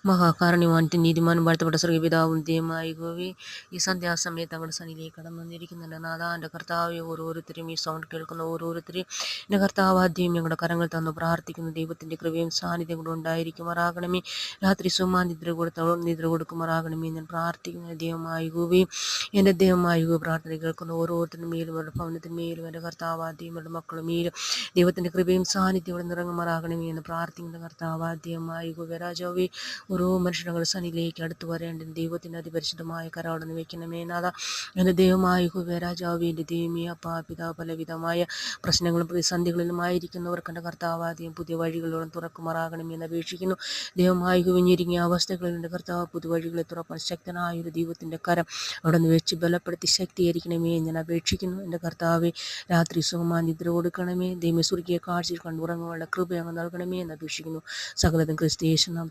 മഹാകാരുണ്യവാനും നീതിമാനും വാഴ്ത്തപ്പെട്ട സ്വർഗ്ഗപിതാവും ദൈവമായകവേ, ഈ സന്ധ്യാസമയത്ത് അങ്ങയുടെ സന്നിധിയിലേക്ക് കടന്നു വന്നിരിക്കുന്നുണ്ട്. നാഥാ, എൻ്റെ കർത്താവെ, ഓരോരുത്തരും ഈ സൗണ്ട് കേൾക്കുന്ന ഓരോരുത്തരും എൻ്റെ കർത്താവാദ്യം ഞങ്ങളുടെ കരങ്ങൾ തന്നു പ്രാർത്ഥിക്കുന്നു. ദൈവത്തിൻ്റെ കൃപയും സാന്നിധ്യം കൂടെ ഉണ്ടായിരിക്കുമാറാകണമേ. രാത്രി സുമാ നിദ്ര കൊടുക്കുമാറാകണമേ. ഞാൻ പ്രാർത്ഥിക്കുന്ന ദൈവമായകവേ, എൻ്റെ ദൈവമായകവേ, പ്രാർത്ഥന കേൾക്കുന്ന ഓരോരുത്തരും മേലും അവരുടെ ഭവനത്തിന് മേലും എൻ്റെ കർത്താവാദ്യം അവരുടെ മക്കളും മേലും ദൈവത്തിൻ്റെ കൃപയും സാന്നിധ്യം ഇവിടെ നിറങ്ങുമാറാകണമേ എന്ന് പ്രാർത്ഥിക്കുന്ന കർത്താവാദ്യമായകവേ, രാജാവേ, ഓരോ മനുഷ്യരുടെ സന്നിധിയിലേക്ക് അടുത്തു വരേണ്ട ദൈവത്തിൻ്റെ അതിപരിശുദ്ധമായ കരവടന്ന് വെക്കണമേ. നാഥ, എൻ്റെ ദൈവമായ ഹുവേ, രാജാവേ, എൻ്റെ ദൈവമേ, അപ്പാ, പിതാവ്, പലവിധമായ പ്രശ്നങ്ങളും പ്രതിസന്ധികളിലുമായിരിക്കുന്നവർക്ക് എൻ്റെ കർത്താവാദ്യം പുതിയ വഴികളോളം തുറക്കുമാറാകണമേ എന്ന് അപേക്ഷിക്കുന്നു. ദൈവമായ കുവിഞ്ഞിരിങ്ങിയ അവസ്ഥകളിൽ എൻ്റെ കർത്താവ് പുതിയ വഴികളെ തുറക്കാൻ ശക്തനായ ഒരു ദൈവത്തിൻ്റെ കരം അവിടെ നിന്ന് വെച്ച് ബലപ്പെടുത്തി ശക്തീകരിക്കണമേ ഞാൻ അപേക്ഷിക്കുന്നു. എൻ്റെ കർത്താവെ, രാത്രി സുഖമാ നിദ്ര കൊടുക്കണമേ. ദൈവം സ്വർഗീയ കാഴ്ചയിൽ കണ്ടുറങ്ങുവാനുള്ള കൃപ അങ്ങ് നൽകണമേ എന്ന് അപേക്ഷിക്കുന്നു. സകലതും ക്രിസ്തു യേശു നാമത്തിൽ